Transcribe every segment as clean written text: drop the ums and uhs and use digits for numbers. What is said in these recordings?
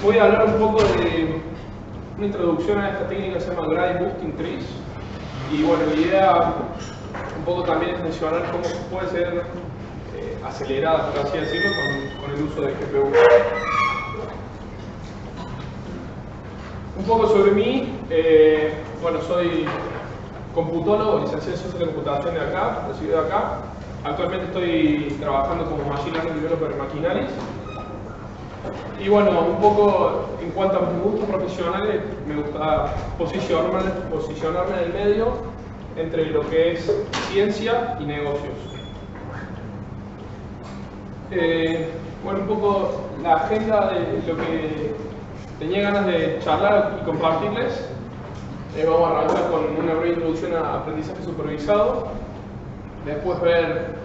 voy a hablar un poco de una introducción a esta técnica que se llama Gradient Boosting Trees. Y bueno, la idea un poco también es mencionar cómo puede ser acelerada, por así decirlo, con el uso de GPU. Un poco sobre mí, bueno, soy computólogo, licenciado en Ciencias de la Computación de acá, recibido de acá. Actualmente estoy trabajando como Machine Learning Developer en Maquinaris. Y bueno, un poco en cuanto a mis gustos profesionales, me gusta posicionarme en el medio entre lo que es ciencia y negocios. Bueno, un poco la agenda de lo que tenía ganas de charlar y compartirles. Vamos a arrancar con una breve introducción a aprendizaje supervisado. Después ver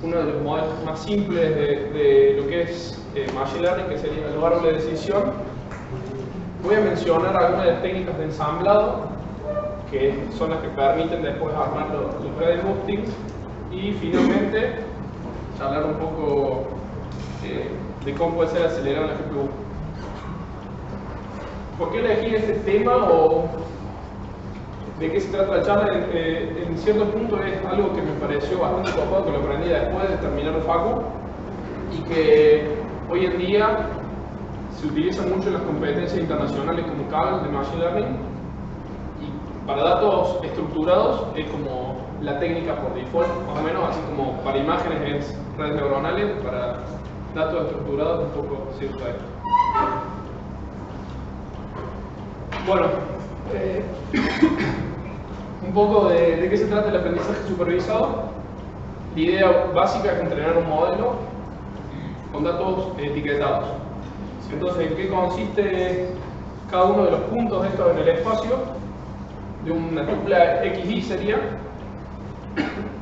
uno de los modelos más simples de lo que es Machine Learning, que sería los árboles de decisión. Voy a mencionar algunas de las técnicas de ensamblado, que son las que permiten después armar los gradient boosting. Y finalmente, hablar un poco de cómo puede ser acelerado en la GPU. ¿Por qué elegí este tema o de qué se trata la charla? En cierto punto es algo que me pareció bastante copado, que lo aprendí después de terminar el facu y que hoy en día se utiliza mucho en las competencias internacionales como CAGL de Machine Learning, y para datos estructurados es como la técnica por default, más o menos, así como para imágenes es redes neuronales, para datos estructurados un poco se usa esto. Bueno, un poco de qué se trata el aprendizaje supervisado. La idea básica es entrenar un modelo con datos etiquetados. Entonces, ¿en qué consiste cada uno de los puntos de esto en el espacio? De una tupla XY sería,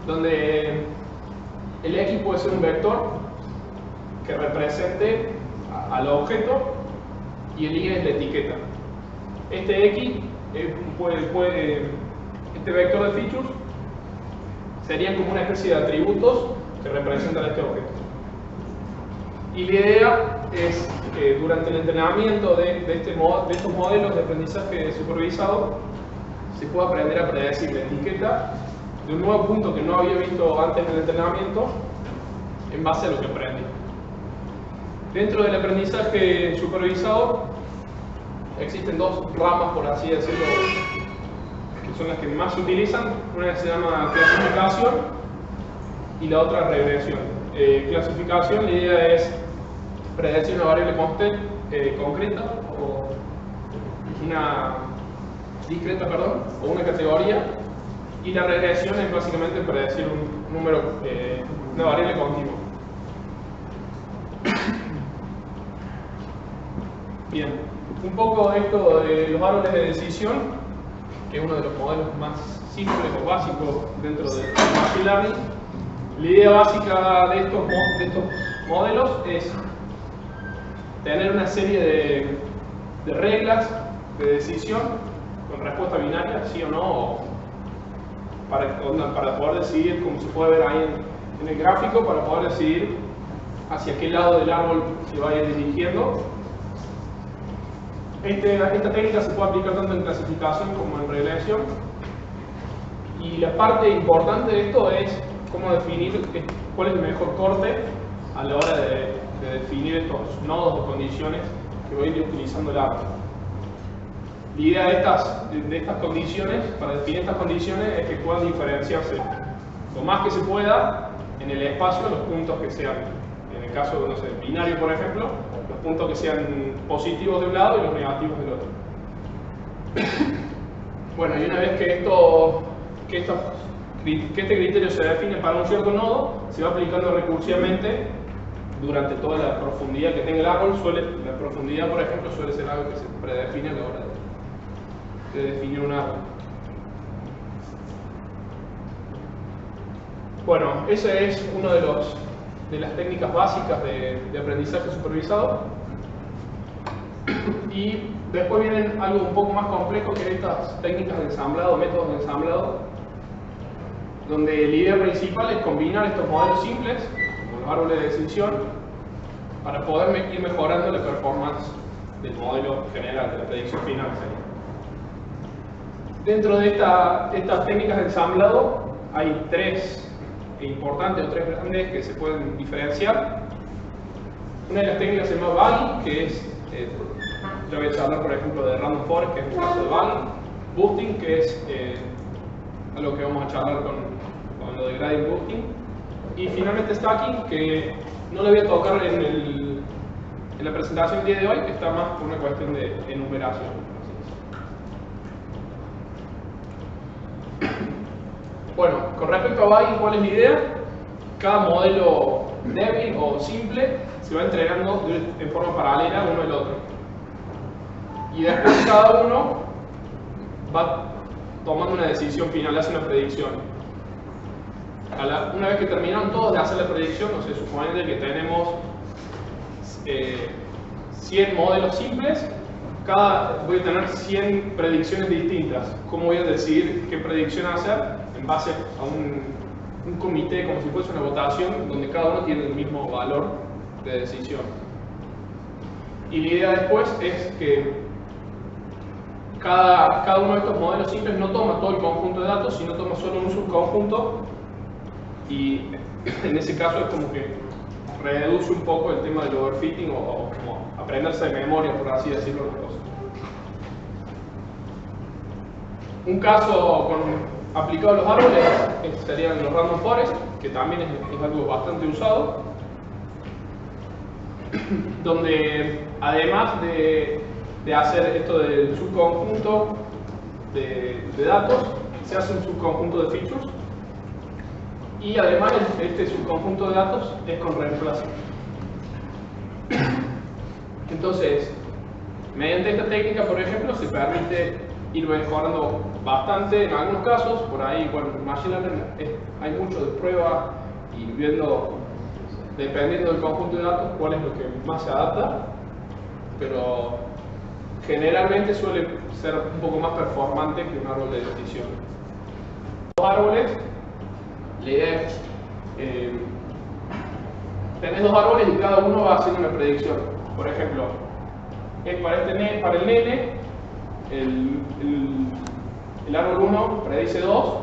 donde el X puede ser un vector que represente al objeto y el Y es la etiqueta. Este X este vector de features sería como una especie de atributos que representan este objeto. Y la idea es que durante el entrenamiento de estos modelos de aprendizaje supervisado se pueda aprender a predecir la etiqueta de un nuevo punto que no había visto antes en el entrenamiento en base a lo que aprendí. Dentro del aprendizaje supervisado existen dos ramas, por así decirlo, que son las que más se utilizan. Una se llama clasificación y la otra regresión. Clasificación, la idea es predecir una variable concreta o una discreta, perdón, o una categoría, y la regresión es básicamente predecir un número, una variable continua. Bien, un poco esto de los árboles de decisión, que es uno de los modelos más simples o básicos dentro de Machine Learning. La idea básica de estos modelos es tener una serie de reglas de decisión con respuesta binaria, sí o no, para poder decidir, como se puede ver ahí en el gráfico, para poder decidir hacia qué lado del árbol se va a ir dirigiendo. Esta técnica se puede aplicar tanto en clasificación como en regresión. Y la parte importante de esto es cómo definir cuál es el mejor corte a la hora de definir estos nodos o condiciones que voy a ir utilizando el árbol. La idea de estas condiciones, para definir estas condiciones, es que puedan diferenciarse lo más que se pueda en el espacio los puntos que sean, en el caso de, no sé, binario por ejemplo, los puntos que sean positivos de un lado y los negativos del otro. Bueno, y una vez que este criterio se define para un cierto nodo, se va aplicando recursivamente durante toda la profundidad que tenga el árbol. La profundidad, por ejemplo, suele ser algo que se predefine a la hora de definir un árbol. Bueno, esa es una de las técnicas básicas de aprendizaje supervisado. Y después vienen algo un poco más complejo, que estas técnicas de ensamblado, métodos de ensamblado, donde la idea principal es combinar estos modelos simples, como los árboles de decisión, para poder ir mejorando la performance del modelo general, de la predicción final. Dentro de estas técnicas de ensamblado hay tres importantes o tres grandes que se pueden diferenciar. Una de las técnicas se llama Bunny, que es, yo voy a hablar por ejemplo de Random Forest, que es el caso de Bunny. Boosting, que es algo que vamos a charlar con lo de Gradient Boosting. Y finalmente Stacking, que no le voy a tocar en la presentación del día de hoy, que está más por una cuestión de enumeración. Bueno, con respecto a Bunny, ¿cuál es la idea? Cada modelo débil o simple se va entrenando en forma paralela uno al otro. Y después cada uno va tomando una decisión final, hace una predicción. Una vez que terminaron todos de hacer la predicción, no sé, supone que tenemos 100 modelos simples, voy a tener 100 predicciones distintas. ¿Cómo voy a decidir qué predicción hacer? En base a un comité, como si fuese una votación, donde cada uno tiene el mismo valor de decisión. Y la idea después es que cada uno de estos modelos simples no toma todo el conjunto de datos, sino toma solo un subconjunto, y en ese caso es como que reduce un poco el tema del overfitting o como aprenderse de memoria, por así decirlo, las cosas. Un caso aplicado a los árboles serían los Random Forest, que también es algo bastante usado, donde además de hacer esto del subconjunto de datos, se hace un subconjunto de features, y además este subconjunto de datos es con reemplazo. Entonces, mediante esta técnica, por ejemplo, se permite ir mejorando bastante en algunos casos. Por ahí, bueno, en Machine Learning hay mucho de prueba y viendo, dependiendo del conjunto de datos, cuál es lo que más se adapta, pero generalmente suele ser un poco más performante que un árbol de decisión. Los árboles, la idea es tenés dos árboles y cada uno va haciendo una predicción. Por ejemplo, para el nene, el árbol 1 predice 2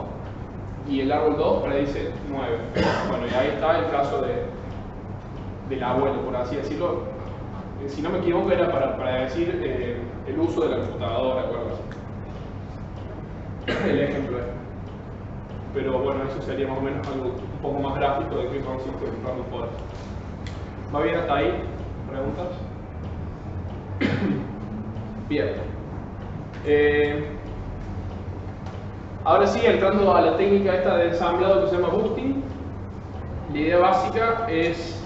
y el árbol 2 predice 9. Bueno, y ahí está el caso del abuelo, por así decirlo. Si no me equivoco, era para decir el uso de la computadora o algo así. El ejemplo es. Pero bueno, eso sería más o menos algo un poco más gráfico de qué consiste el Random Forest. ¿Va bien hasta ahí? ¿Preguntas? Bien. Ahora sí, entrando a la técnica esta de ensamblado que se llama Boosting, la idea básica es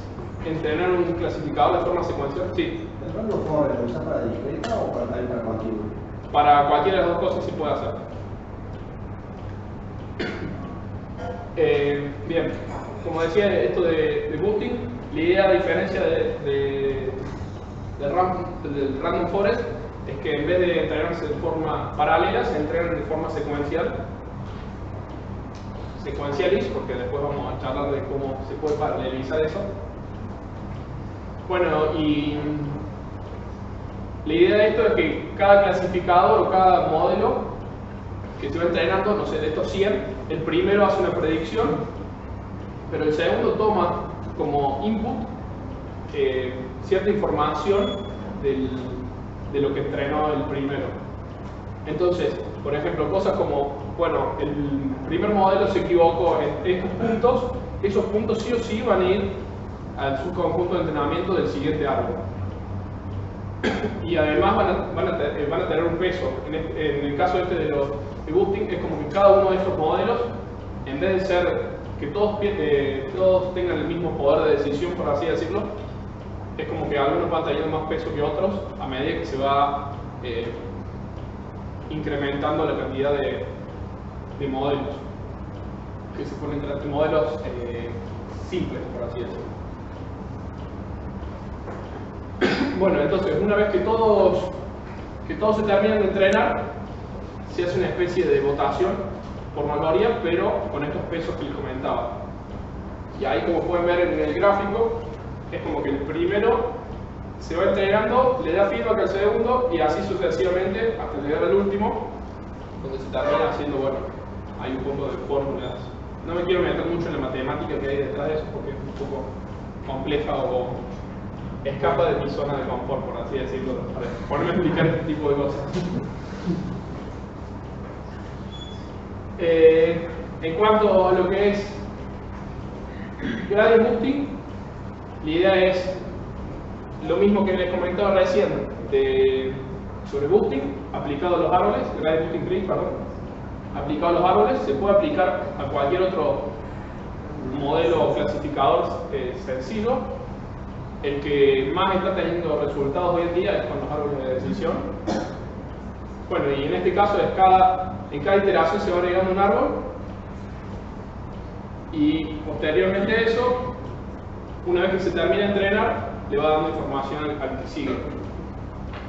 entrenar un clasificador de forma secuencial. Sí. ¿El Random Forest lo usas para discreta o para continuo? Para cualquiera de las dos cosas sí puede hacer. Bien, como decía, esto de boosting, la idea, a diferencia del Random Forest, es que en vez de entrenarse de forma paralela, se entrenan de forma secuencial. Sequentialis, porque después vamos a charlar de cómo se puede paralelizar eso. Bueno, y la idea de esto es que cada clasificador o cada modelo que se va entrenando, no sé, de estos 100, el primero hace una predicción, pero el segundo toma como input cierta información de lo que entrenó el primero. Entonces, por ejemplo, cosas como, bueno, el primer modelo se equivocó en estos puntos, esos puntos sí o sí van a ir al subconjunto de entrenamiento del siguiente árbol. Y además van a tener un peso. En el caso este de boosting, es como que cada uno de estos modelos, en vez de ser que todos tengan el mismo poder de decisión, por así decirlo, es como que algunos van teniendo más peso que otros a medida que se va incrementando la cantidad de modelos que se ponen entre modelos simples, por así decirlo. Bueno, entonces, una vez que todos se terminan de entrenar, se hace una especie de votación por mayoría, pero con estos pesos que les comentaba. Y ahí, como pueden ver en el gráfico, es como que el primero se va entregando, le da feedback al segundo y así sucesivamente hasta llegar al último, donde se termina haciendo, bueno, hay un poco de fórmulas. No me quiero meter mucho en la matemática que hay detrás de eso porque es un poco compleja o escapa de mi zona de confort, por así decirlo, para ponerme a explicar este tipo de cosas. En cuanto a lo que es gradient boosting, la idea es lo mismo que les comentaba recién sobre boosting aplicado a los árboles, gradient boosting trees, perdón, aplicado a los árboles, se puede aplicar a cualquier otro modelo o clasificador sencillo. El que más está teniendo resultados hoy en día es con los árboles de decisión. Bueno, y en este caso en cada iteración se va agregando un árbol y posteriormente a eso, una vez que se termina de entrenar, le va dando información al que sigue.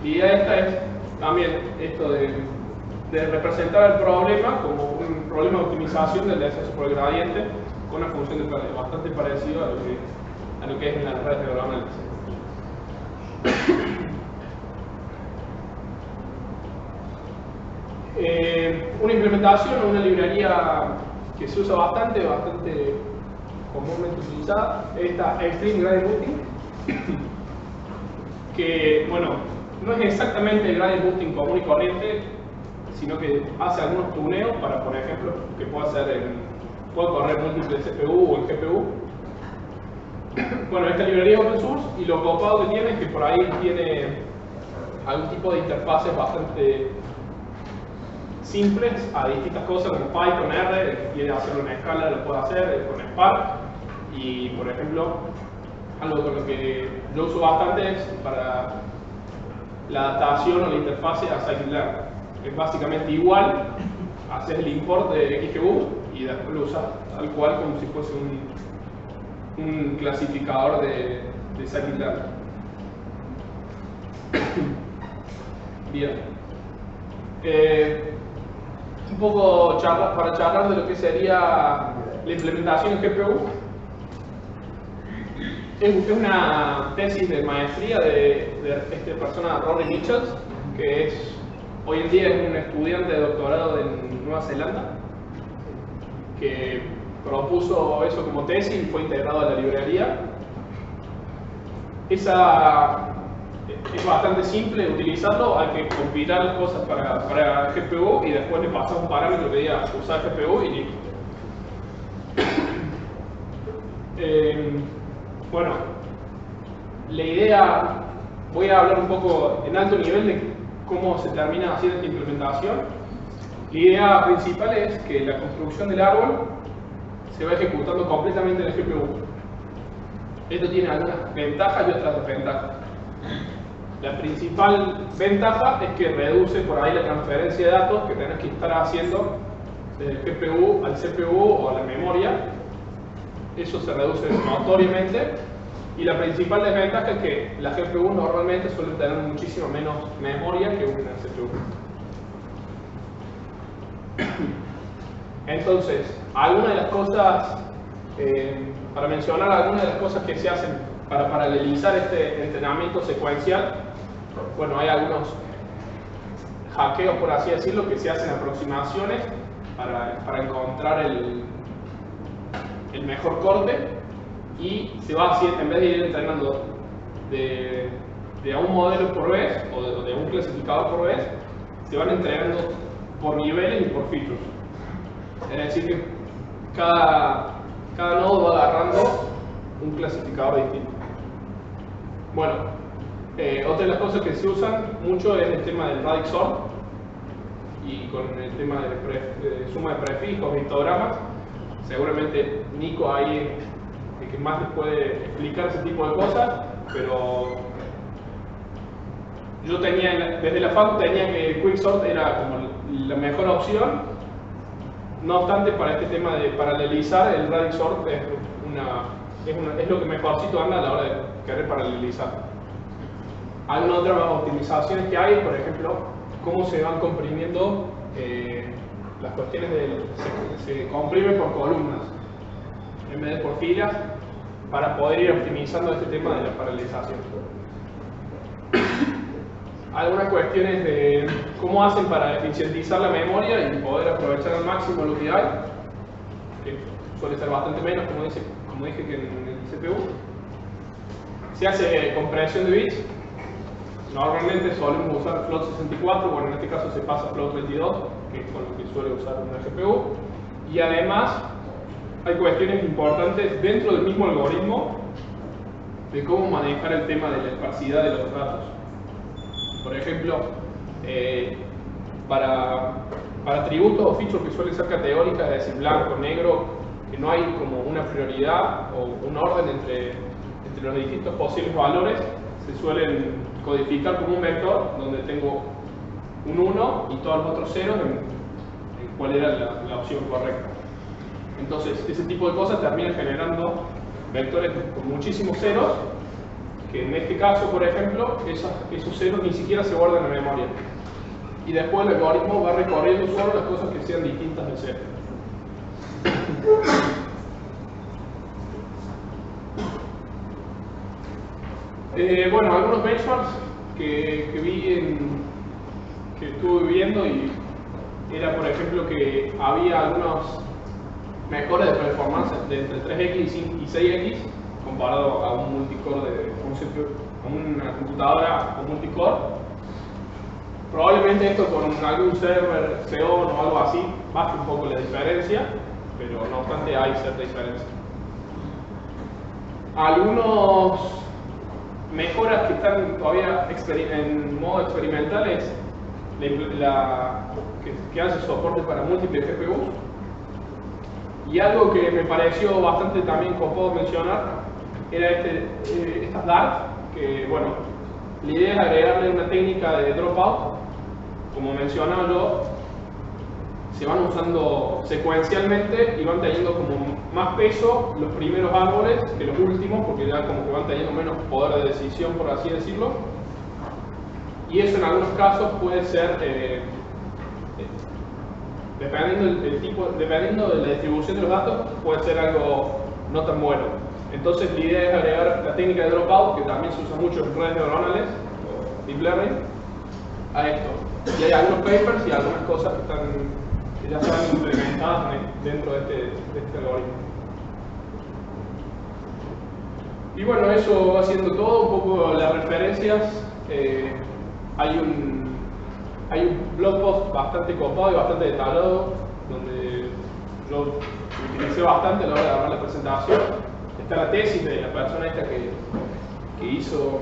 La idea esta es también esto de representar el problema como un problema de optimización del descenso por el gradiente con una función de bastante parecida a lo que es en las redes neuronales. Una implementación o una librería que se usa bastante comúnmente utilizada es esta Extreme Gradient Boosting, que, bueno, no es exactamente el Gradient Boosting común y corriente, sino que hace algunos tuneos para, por ejemplo, que puede correr múltiples CPU o en GPU. Bueno, esta librería es open source y lo copado que tiene es que por ahí tiene algún tipo de interfaces bastante simples a distintas cosas como Python, R, el que quiere hacerlo en escala lo puede hacer, con Spark. Y por ejemplo, algo con lo que yo uso bastante es para la adaptación o la interfase a scikit-learn. Es básicamente igual, haces el import de XGBoost y después lo usas tal cual como si fuese un clasificador de scikit-learn. Bien. Un poco para charlar de lo que sería la implementación en GPU. Es una tesis de maestría de esta persona, Rory Mitchell, que hoy en día es un estudiante de doctorado en Nueva Zelanda, que propuso eso como tesis y fue integrado a la librería. Es bastante simple de utilizarlo, hay que compilar cosas para GPU y después le pasas un parámetro que diga usar GPU y listo. Bueno, la idea, voy a hablar un poco en alto nivel de cómo se termina haciendo esta implementación. La idea principal es que la construcción del árbol se va ejecutando completamente en el GPU. Esto tiene algunas ventajas y otras desventajas. La principal ventaja es que reduce por ahí la transferencia de datos que tenés que estar haciendo del GPU al CPU o a la memoria. Eso se reduce notoriamente. Y la principal desventaja es que las GPU normalmente suelen tener muchísimo menos memoria que una CPU. Entonces, algunas de las cosas, para mencionar algunas de las cosas que se hacen para paralelizar este entrenamiento secuencial, bueno, hay algunos hackeos, por así decirlo, que se hacen aproximaciones para encontrar el mejor corte, y se va haciendo, en vez de ir entrenando de a un modelo por vez o de un clasificador por vez, se van entrenando por niveles y por features. Es decir, que cada nodo va agarrando un clasificador distinto. Bueno, otra de las cosas que se usan mucho es el tema del radix sort, y con el tema de suma de prefijos, histogramas. Seguramente Nico ahí es el que más les puede explicar ese tipo de cosas, pero yo desde la facu tenía que Quicksort era como la mejor opción. No obstante, para este tema de paralelizar, el radix sort es lo que mejorcito anda a la hora de querer paralelizar. Algunas otras optimizaciones que hay, por ejemplo, cómo se van comprimiendo las cuestiones se comprimen por columnas en vez de por filas, para poder ir optimizando este tema de la paralelización. algunas cuestiones de cómo hacen para eficientizar la memoria y poder aprovechar al máximo lo que hay, que suele ser bastante menos, como dije, que en el CPU. Se hace compresión de bits. Normalmente solemos usar float 64, bueno, en este caso se pasa a float 22, que es con lo que suele usar una GPU. Y además hay cuestiones importantes dentro del mismo algoritmo de cómo manejar el tema de la esparcidad de los datos. Por ejemplo, para atributos o features que suelen ser categóricas, es decir, blanco, negro, que no hay como una prioridad o un orden entre los distintos posibles valores, se suelen codificar como un vector donde tengo un 1 y todos los otros ceros en cuál era la opción correcta. Entonces, ese tipo de cosas termina generando vectores con muchísimos ceros, que en este caso, por ejemplo, esos ceros ni siquiera se guardan en memoria. Y después el algoritmo va recorriendo solo las cosas que sean distintas del cero. Bueno, algunos benchmarks que estuve viendo, y era, por ejemplo, que había algunos mejores de performance de entre 3x y 6x comparado a un multicore a una computadora con multicore. Probablemente esto con algún server Xeon o algo así baje un poco la diferencia, pero no obstante hay cierta diferencia. Algunos mejoras que están todavía en modo experimental es que hace soporte para múltiples GPUs. Y algo que me pareció bastante también copado mencionar era estas DART, que bueno, la idea es agregarle una técnica de dropout. Como mencionaba yo, se van usando secuencialmente y van teniendo como más peso los primeros árboles que los últimos, porque ya como que van teniendo menos poder de decisión, por así decirlo. Y eso en algunos casos puede ser, dependiendo de la distribución de los datos, puede ser algo no tan bueno. Entonces la idea es agregar la técnica de dropout, que también se usa mucho en redes neuronales o deep learning, a esto. Y hay algunos papers y algunas cosas que ya están implementadas dentro de este algoritmo. Y bueno, eso va siendo todo, un poco las referencias. Hay un blog post bastante copado y bastante detallado, donde yo utilicé bastante a la hora de armar la presentación. Está la tesis de la persona esta que hizo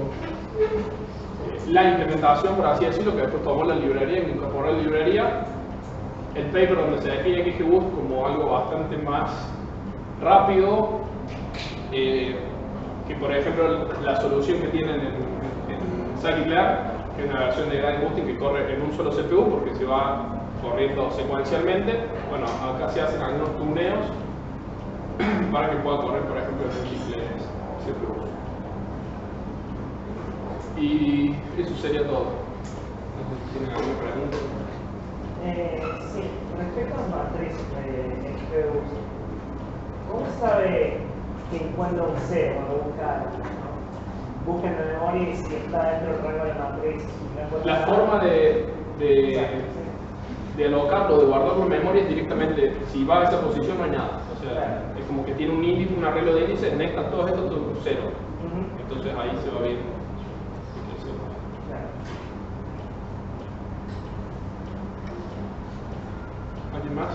la implementación, por así decirlo, que después tomó la librería y incorporó la librería. El paper donde se define XGBoost como algo bastante más rápido, que por ejemplo la solución que tienen en Scikit-Learn, que es una versión de Gradient Boosting que corre en un solo CPU porque se va corriendo secuencialmente. Bueno, acá se hacen algunos tuneos para que pueda correr, por ejemplo, en múltiples CPUs. Y eso sería todo. No sé si tienen alguna pregunta. Sí, respecto a las matrices de XGBoost, ¿cómo sabe que encuentra un cero cuando busca en la memoria y si está dentro del rango de matriz? La forma de alocarlo, de guardarlo en memoria es directamente, si va a esa posición no hay nada. O sea, claro, es como que tiene un índice, un arreglo de índices, necesitan todos estos cero. Entonces ahí se va viendo. ¿Alguien más?